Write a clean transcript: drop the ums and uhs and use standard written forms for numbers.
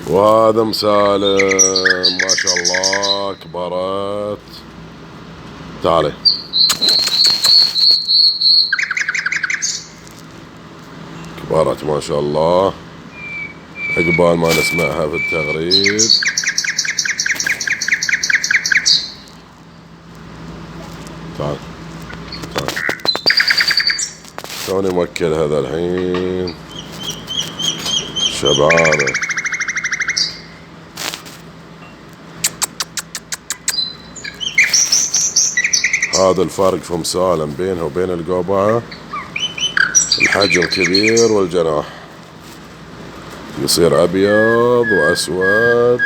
وهذا مسالم ما شاء الله كبرت. تعالي كبرت ما شاء الله، عقبال ما نسمعها في التغريد. تعال تعال، توني موكل هذا الحين شبعانة. هذا الفرق في مسالم بينها وبين القوبعة، الحجم كبير والجناح يصير أبيض وأسود.